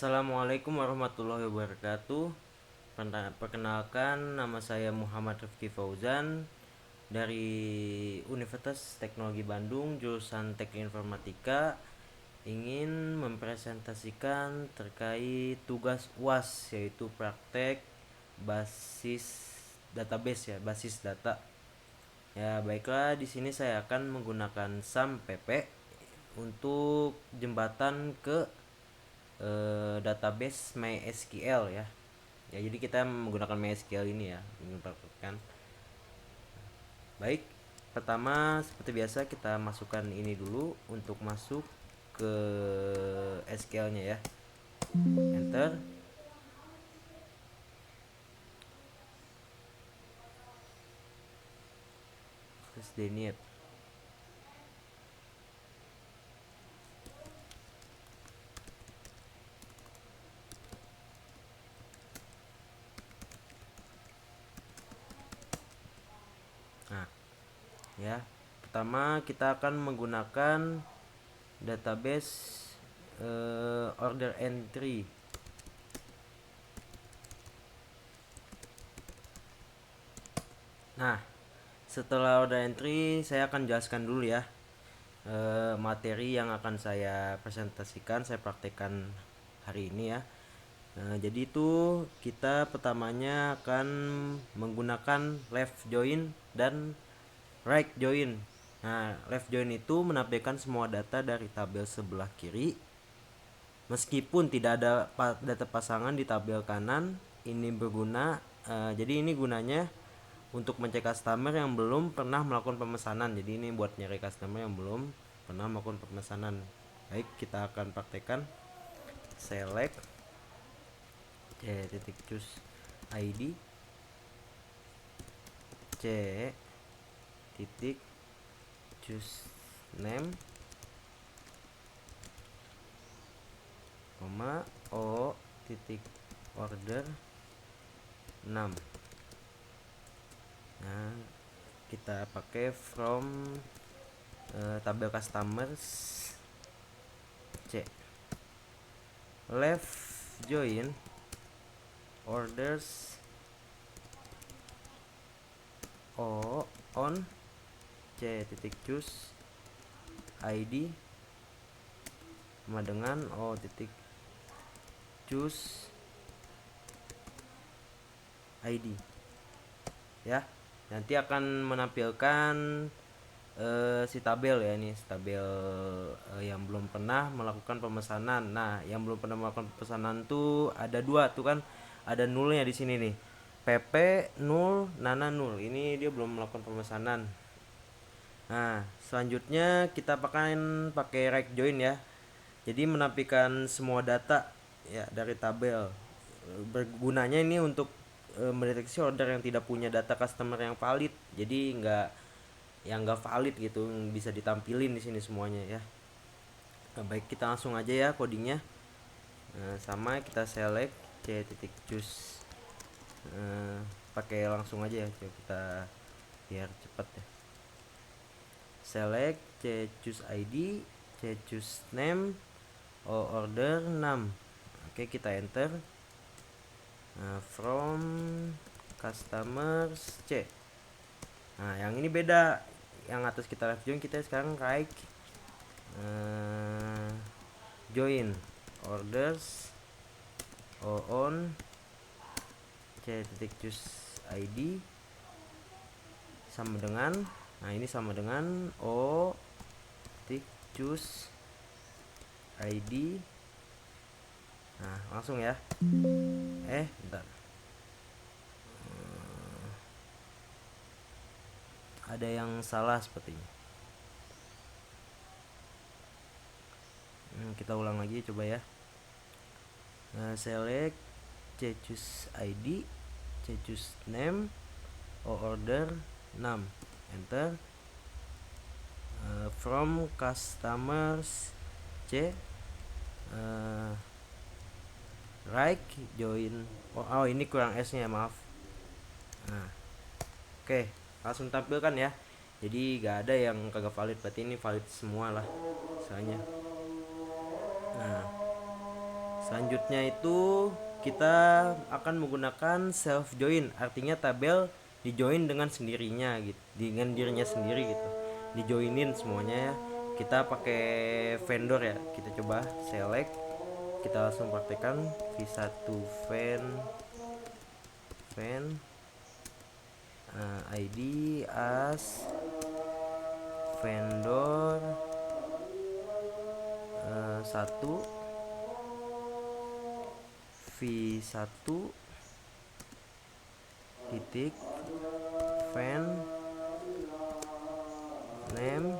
Assalamualaikum warahmatullahi wabarakatuh. Perkenalkan, nama saya Muhammad Rifki Fauzan dari Universitas Teknologi Bandung, jurusan Teknik Informatika. Ingin mempresentasikan terkait tugas UAS, yaitu praktek basis database, ya, basis data. Ya, baiklah, di sini saya akan menggunakan SAM PP untuk jembatan ke database MySQL, ya. Ya, jadi kita menggunakan MySQL ini, ya, kan. Baik, pertama seperti biasa kita masukkan ini dulu untuk masuk ke SQL-nya, ya. Enter. Terus delete. Nah, ya. Pertama kita akan menggunakan database order entry. Nah, setelah order entry saya akan jelaskan dulu, ya, materi yang akan saya presentasikan, saya praktekkan hari ini, ya. Jadi itu kita pertamanya akan menggunakan left join dan right join. Nah, left join itu menampilkan semua data dari tabel sebelah kiri meskipun tidak ada data pasangan di tabel kanan. Ini berguna, jadi ini gunanya untuk mencek customer yang belum pernah melakukan pemesanan. Jadi ini buat nyari customer yang belum pernah melakukan pemesanan. Baik, kita akan praktekkan. Select c.choose id c.choose name, o titik order 6. Nah, kita pakai from tabel customers C. Left join orders o on c titik choose id sama dengan o titik choose id, ya. Nanti akan menampilkan si tabel, ya, ini tabel yang belum pernah melakukan pemesanan. Nah, yang belum pernah melakukan pemesanan tuh ada dua tuh, kan, ada nulnya di sini nih, PP 0, Nana 0. Ini dia belum melakukan pemesanan. Nah, selanjutnya kita pakai right join, ya. Jadi menampilkan semua data, ya, dari tabel. Bergunanya ini untuk mendeteksi order yang tidak punya data customer yang valid. Jadi nggak valid gitu, bisa ditampilin di sini semuanya, ya. Nah, baik, kita langsung aja, ya, codingnya. Sama kita select c.choose, pakai langsung aja, ya, coba kita biar cepat, ya. Select c.choose id, c.choose name, o order 6. Oke, kita enter. From customers C. Nah, yang ini beda. Yang atas kita left join, kita sekarang right join orders o on c.choose id sama dengan, nah, ini sama dengan o titik choose id. Nah, langsung, ya. Bentar, ada yang salah sepertinya. Kita ulang lagi, coba, ya. Select c.choose id, c.choose name, o order 6. Enter. From customers C, right join. Oh, ini kurang S nya, maaf. Nah, oke, langsung tampilkan, ya. Jadi gak ada yang kagak valid, berarti ini valid semua lah misalnya. Nah, Selanjutnya itu kita akan menggunakan self join, artinya tabel di join dengan sendirinya gitu, dengan dirinya sendiri gitu, di joinin semuanya ya. Kita pakai vendor ya, kita coba select, kita langsung praktekkan v1 fan ID as vendor 1 v1 titik fan name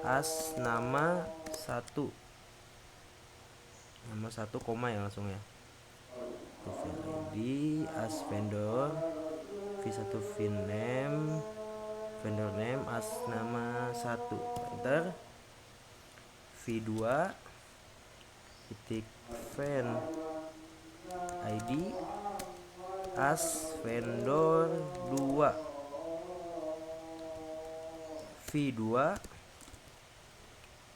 as nama 1 koma ya langsung ya, fan ID as vendor v1 vendor name as nama 1, enter. v2 titik fan ID as vendor 2 v2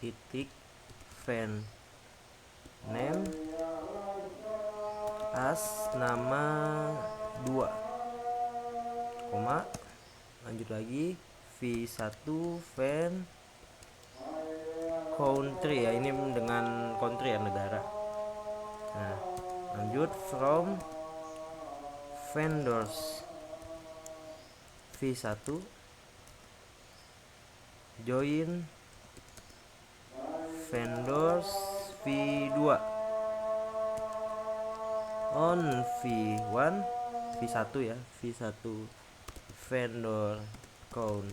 titik fan name as nama 2, koma, lanjut lagi v1 fan country ya, ini dengan country ya, negara. Nah, lanjut from vendors v1 join vendors v2 on v1 v1 ya, v1 vendor count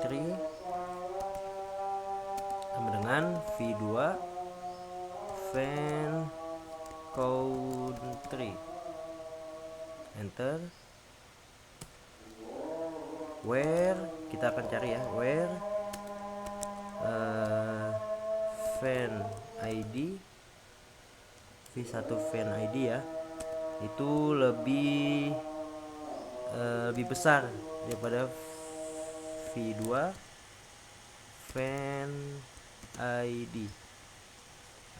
3 sama dengan v2 fan country, enter. Where kita akan cari ya, where fan ID v1 fan ID ya, itu lebih besar daripada v2 fan ID,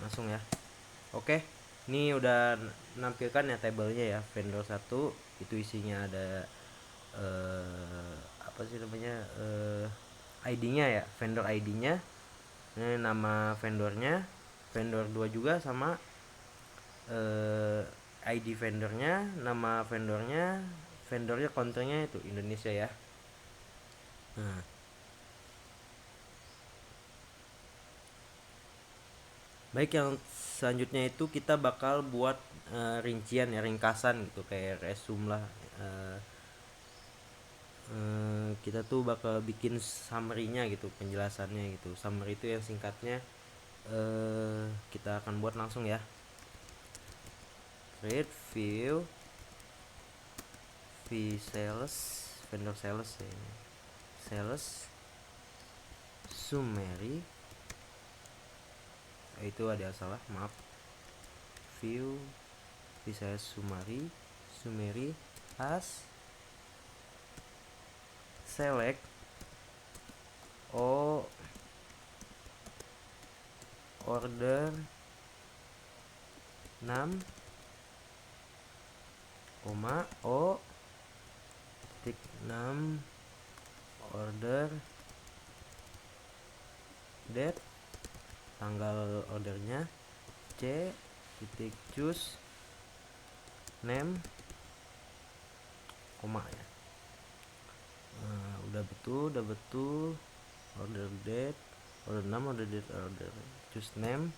langsung ya. Oke, ini udah menampilkan ya tabelnya ya, vendor 1 itu isinya ada apa sih namanya, ID-nya ya, vendor ID-nya, ini nama vendornya, vendor 2 juga sama ID vendornya, nama vendornya, kontennya itu Indonesia ya. Nah, baik, yang selanjutnya itu kita bakal buat rincian ya, ringkasan gitu, kayak resume lah. Kita tuh bakal bikin summary-nya gitu, penjelasannya gitu. Summary itu yang singkatnya kita akan buat langsung ya. Create view sales, vendor sales ya, sales summary, itu ada salah, maaf. View sales summary as select order 6, o titik 6 order date, tanggal ordernya, c titik choose name, koma ya. Udah betul order date, order 6, order date, order choose name.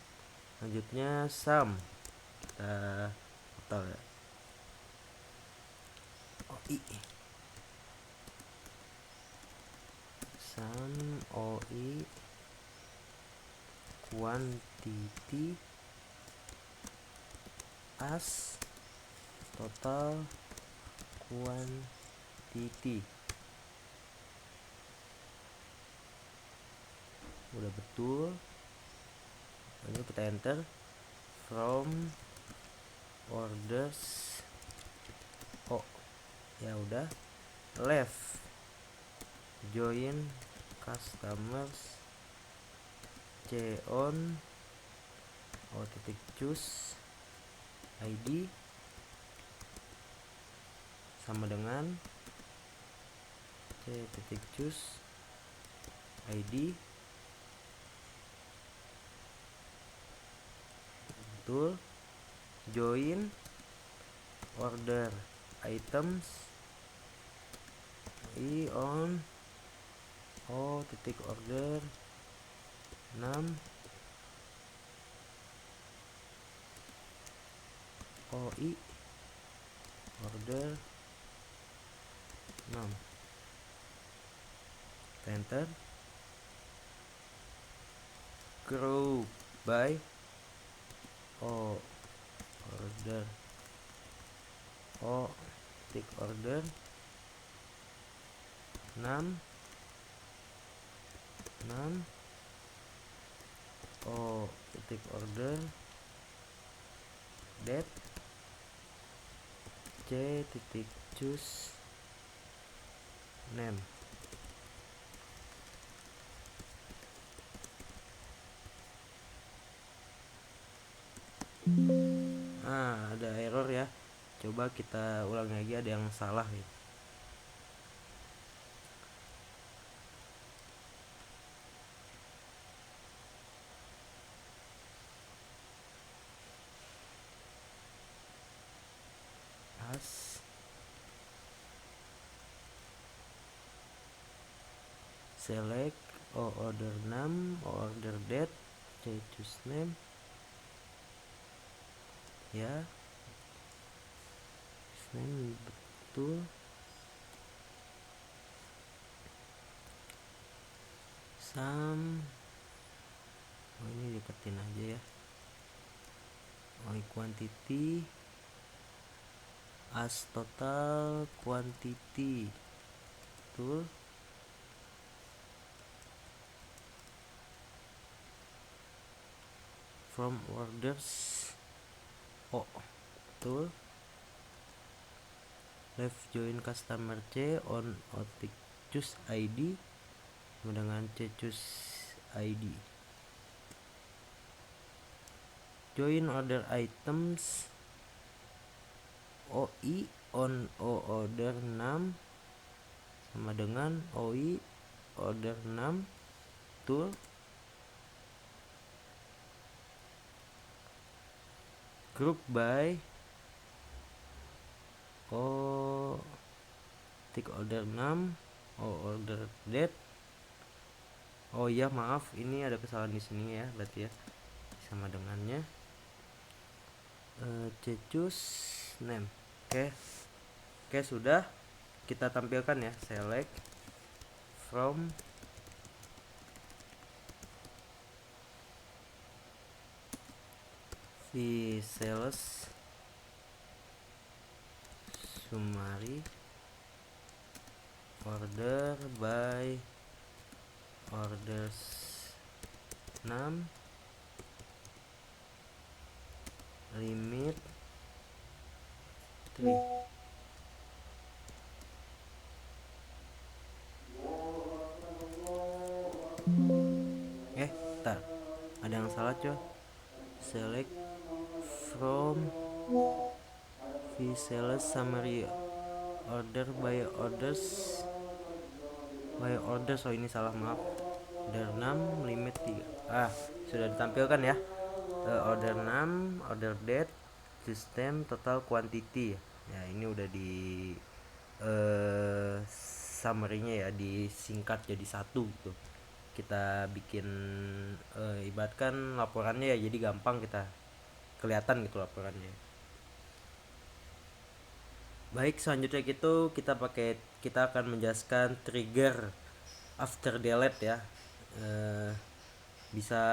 Lanjutnya sum, kita total ya, OI sum OI quantity as total quantity. Udah betul, lalu kita enter. From orders, ya udah, left join customers, c on o titik choose id sama dengan c titik choose id betul. Join order items i on o titik order 6 oi order 6 enter. Group by o order o titik order 6 o titik order date c titik choose name. Ada error ya, coba kita ulang lagi, ada yang salah nih. As select o order 6 o order date c choose name ya, name betul. Ini deketin aja ya. Quantity as total quantity betul. From orders betul. Left join customer c on otik choose id dengan c choose id. Join order items oi on o order 6 sama dengan oi order 6 betul. Group by o titik order 6 o order date. Oh iya maaf, ini ada kesalahan di sini ya, berarti ya sama dengannya c choose name. Oke, sudah kita tampilkan ya. Select from sales summary order by orders 6 limit 3. Bentar, ada yang salah coy. Select from sales summary order by orders oh ini salah, maaf. Order 6 limit 3. Sudah ditampilkan ya. Order 6 order date system total quantity ya, ini udah di summary-nya ya, disingkat jadi satu gitu. Kita bikin ibaratkan laporannya ya, jadi gampang kita kelihatan gitu laporannya. Baik, selanjutnya gitu kita akan menjelaskan trigger after delete ya.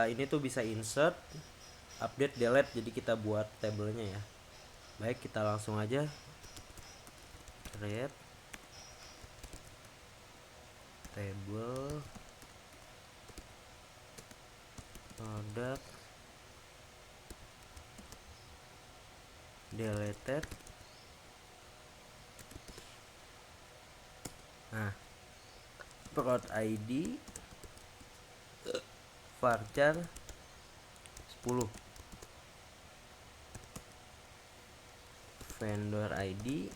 Ini tuh bisa insert, update, delete, jadi kita buat tabelnya ya. Baik, kita langsung aja create table product deleted. Prod ID varchar 10. vendor ID,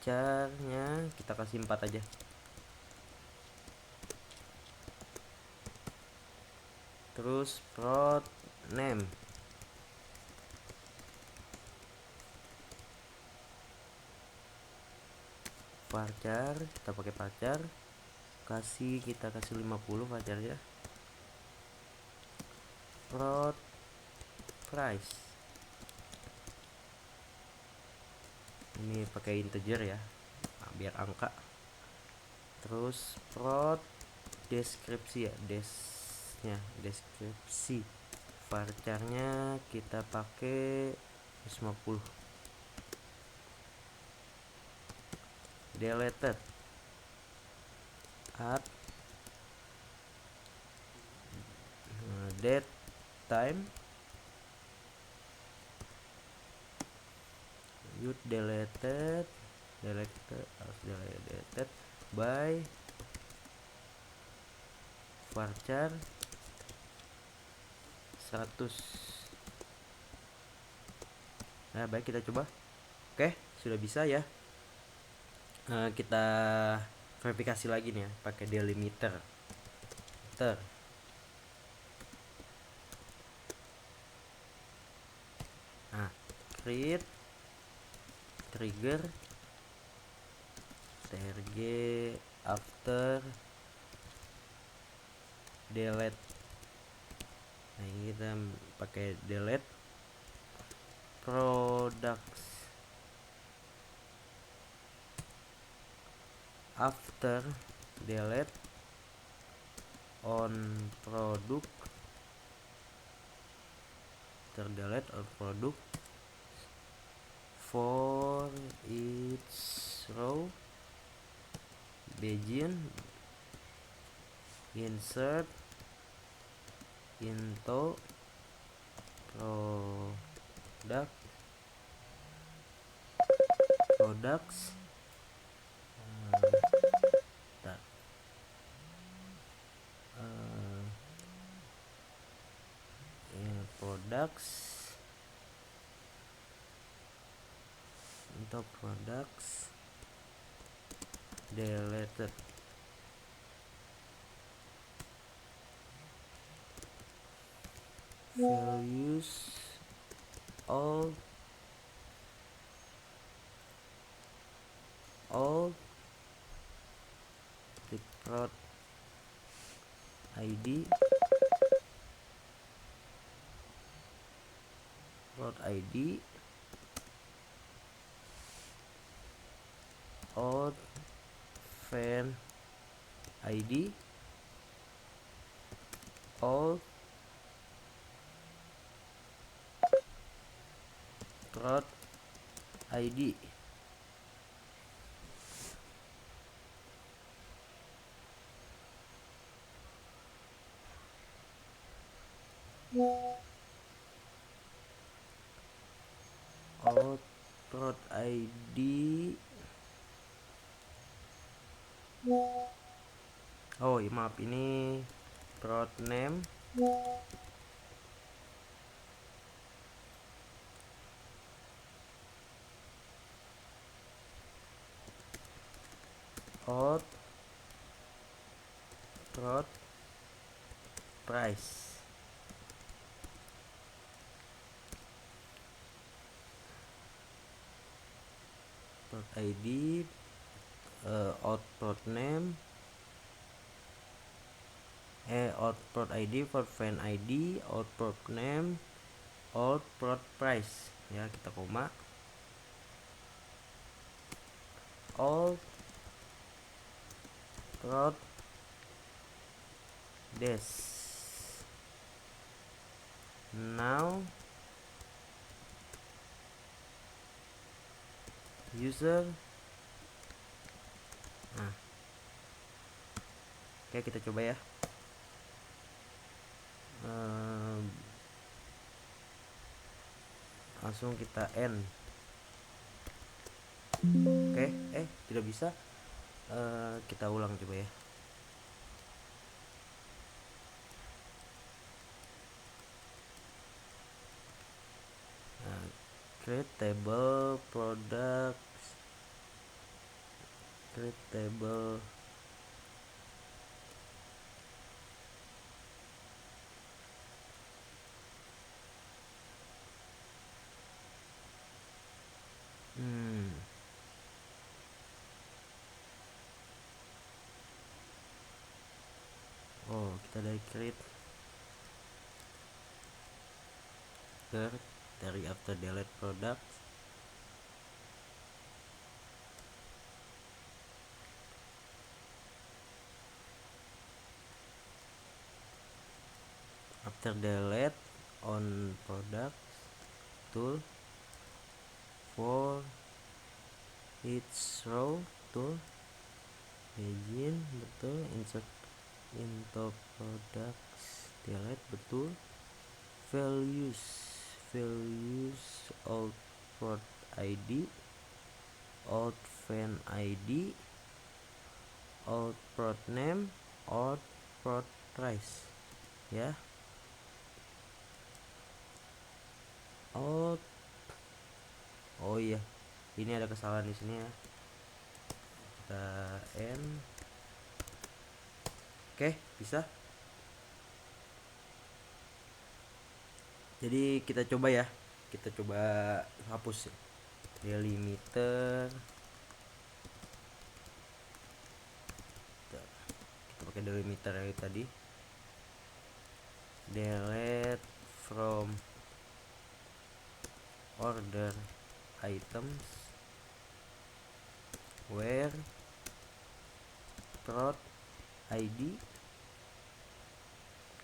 charnya kita kasih 4 aja. Terus prod name, varchar, kita pakai varchar, kita kasih 50 varchar ya. Prod price, ini pakai integer ya, biar angka. Terus prod deskripsi ya, deskripsi, varcharnya kita pakai 50. Deleted, add date time, youth deleted by varchar 100. Nah, baik, kita coba. Oke, sudah bisa ya. Kita verifikasi lagi nih ya, pakai delimiter. Nah, create trigger trg after delete. Nah, ini kita pakai delete products after delete on product, terdelete on product for each row, begin insert into products products untuk products deleted. Values all the prod ID all fan ID all prod ID. All prod ID. Oh ya, maaf, ini prod name, out prod price. Prod ID, out prod name, out prod ID for fan ID, out prod name, out prod price ya, kita koma. All prod des. Now user. Nah, oke, kita coba ya. Langsung kita end. Oke, tidak bisa. Kita ulang coba ya. Nah, create table products, create table oh kita dari create dari after delete products, after delete on products tool for each row tool begin betul, insert into products delete betul, values out prod id, out fan id, out prod name, out prod price ya. Out, oh iya ini ada kesalahan di sini ya, kita n. Oke bisa. Jadi kita coba ya, kita coba hapus ya. Delimiter, kita pakai delimiter yang tadi, delete from order items where prod id,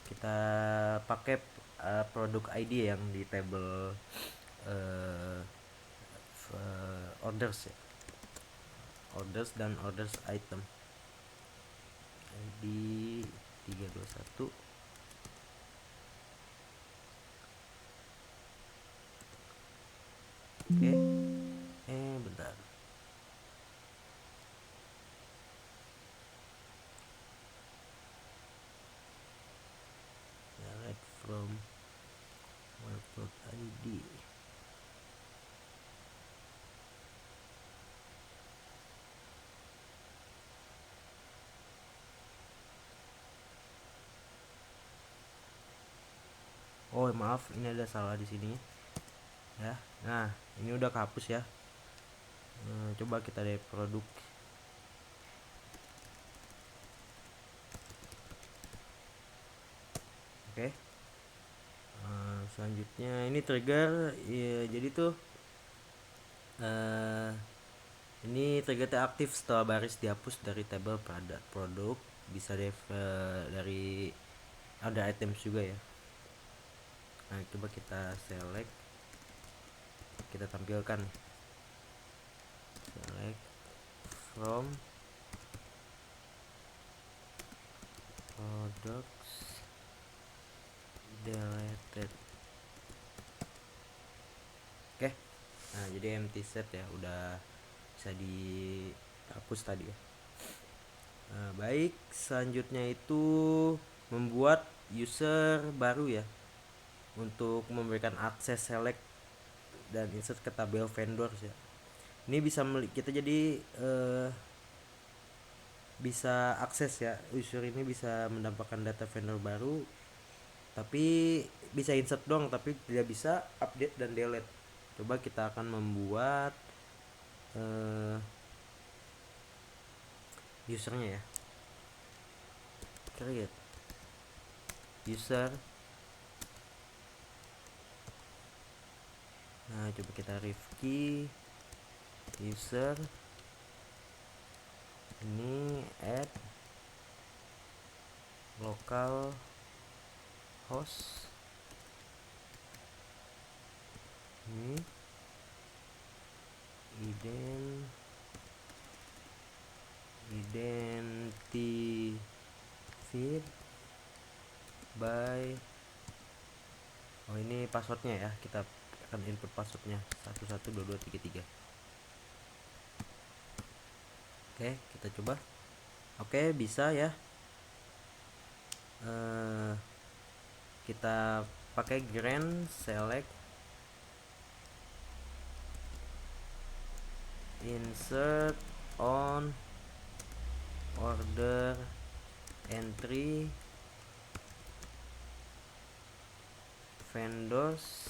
kita pakai produk id yang di table orders ya, orders dan orders item id 321. Oke. Bentar. Select from workload ID. Oh maaf, ini ada salah di sini ya. Nah ini udah kehapus ya. Coba kita dari produk. Oke. Selanjutnya ini trigger ya, jadi tuh ini trigger aktif setelah baris dihapus dari table produk, bisa dari ada items juga ya. Nah coba kita select, kita tampilkan select from products deleted. Oke. Nah jadi empty set ya, udah bisa dihapus tadi ya. Baik, selanjutnya itu membuat user baru ya, untuk memberikan akses select dan insert ke tabel vendors ya. Ini bisa kita jadi bisa akses ya, user ini bisa mendapatkan data vendor baru, tapi bisa insert dong, tapi tidak bisa update dan delete. Coba kita akan membuat usernya ya, create user. Nah coba kita Rifki user, ini add local host, ini identified by, oh ini passwordnya ya, kita akan input passwordnya 112233. Oke kita coba. Oke bisa ya. Kita pakai grant select insert on order entry vendors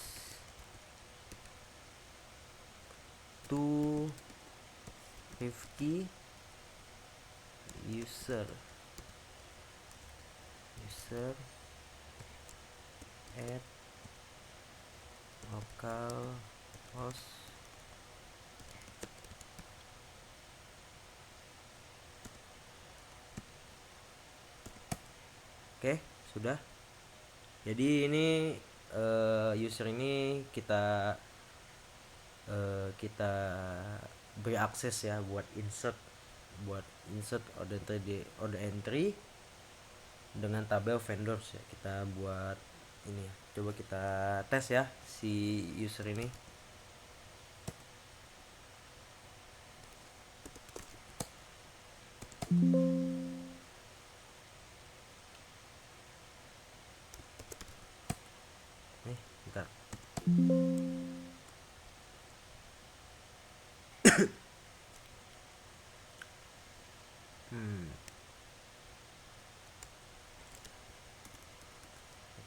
to 50 user at localhost Oke, sudah. Jadi ini user ini kita beri akses ya buat insert order entry dengan tabel vendors ya. Kita buat ini ya. Coba kita tes ya si user ini. Bentar.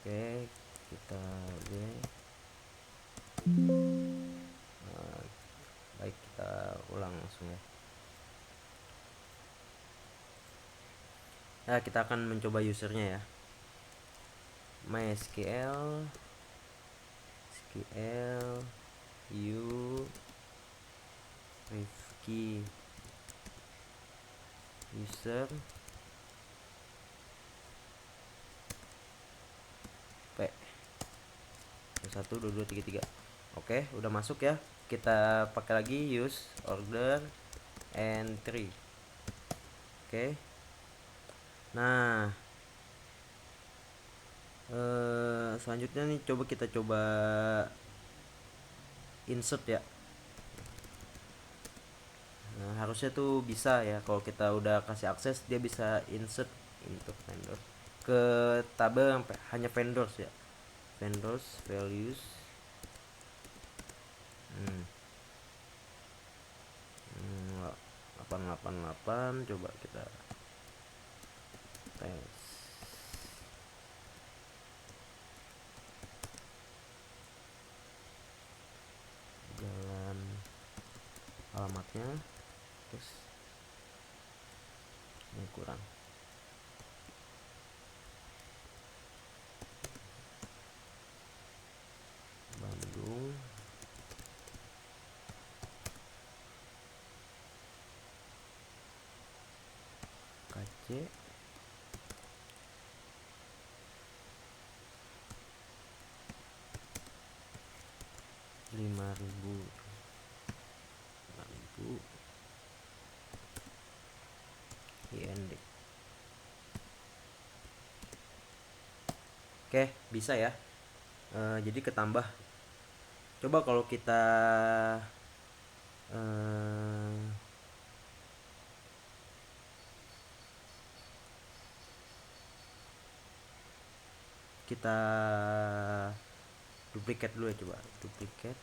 Oke, kita baik, kita ulang langsung ya. Nah, kita akan mencoba usernya ya. MySQL Rifki user P 1 2 2 3 3. Oke, udah masuk ya. Kita pakai lagi use order entry. Oke. Nah, selanjutnya nih kita coba insert ya. Nah, harusnya tuh bisa ya, kalau kita udah kasih akses dia bisa insert untuk vendor ke tabel hanya vendors ya. Vendors values 888. Coba kita tes. Jalan alamatnya terus ini kurang. Bandung KC 5.000 IND. Oke, bisa ya. Jadi ketambah. Coba kalau kita kita duplicate dulu ya, coba duplicate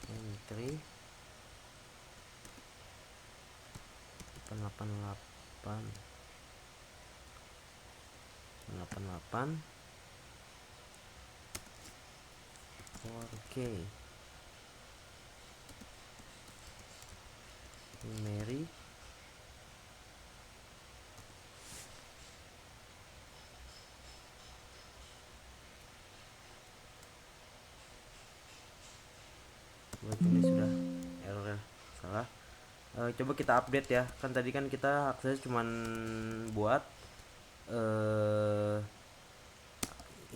entry 888 4K Mary buat ini sudah error ya, salah. Coba kita update ya, kan tadi kan kita akses cuman buat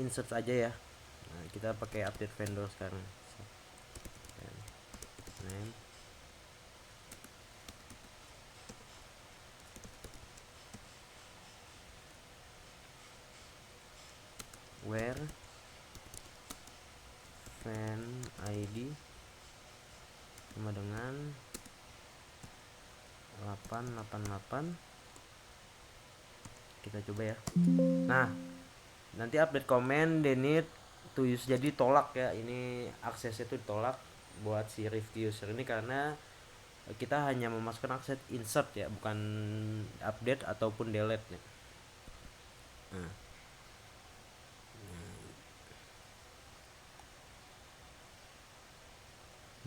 insert aja ya. Nah, kita pakai update vendor sekarang. Name where fan ID sama dengan 888. Kita coba ya. Nah, nanti update komen Denit to use, jadi tolak ya, ini aksesnya itu ditolak buat si review user ini karena kita hanya memasukkan akses insert ya, bukan update ataupun delete ya. Nah,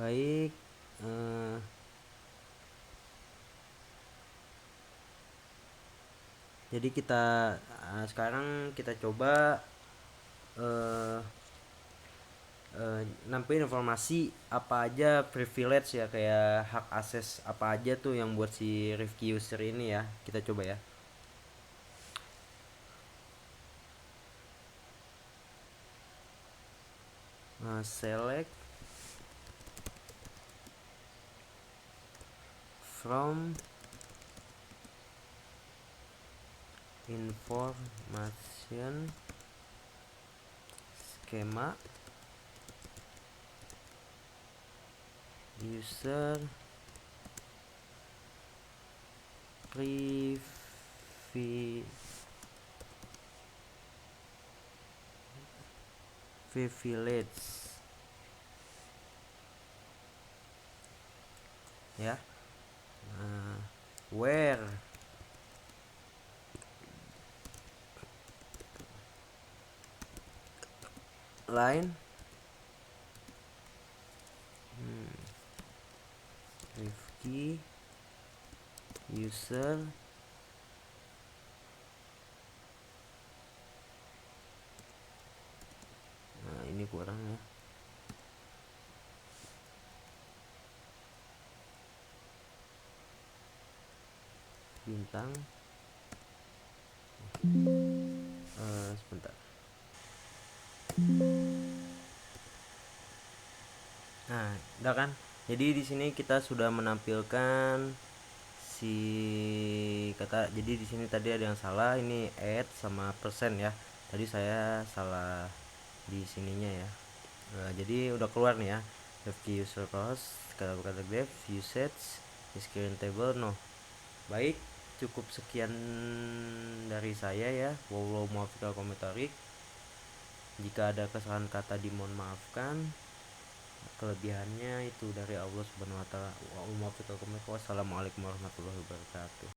baik, eh, jadi kita sekarang kita coba eh, nampilin informasi apa aja privilege ya, kayak hak akses apa aja tuh yang buat si review user ini ya, kita coba ya. Select from information schema user privilege ya. Where line Rifki user ini kurang ya, bintang sebentar. Nah, udah kan? Jadi di sini kita sudah menampilkan si kata. Jadi di sini tadi ada yang salah, ini add sama persen ya. Tadi saya salah di sininya ya. Jadi udah keluar nih ya. Review user cost, kata graph, usage, screen table, no. Baik, cukup sekian dari saya ya. Walau muwaffiq komentarik. Jika ada kesalahan kata dimohon maafkan. Kelebihannya itu dari Allah Subhanahu wa taala. Wassalamualaikum warahmatullahi wabarakatuh.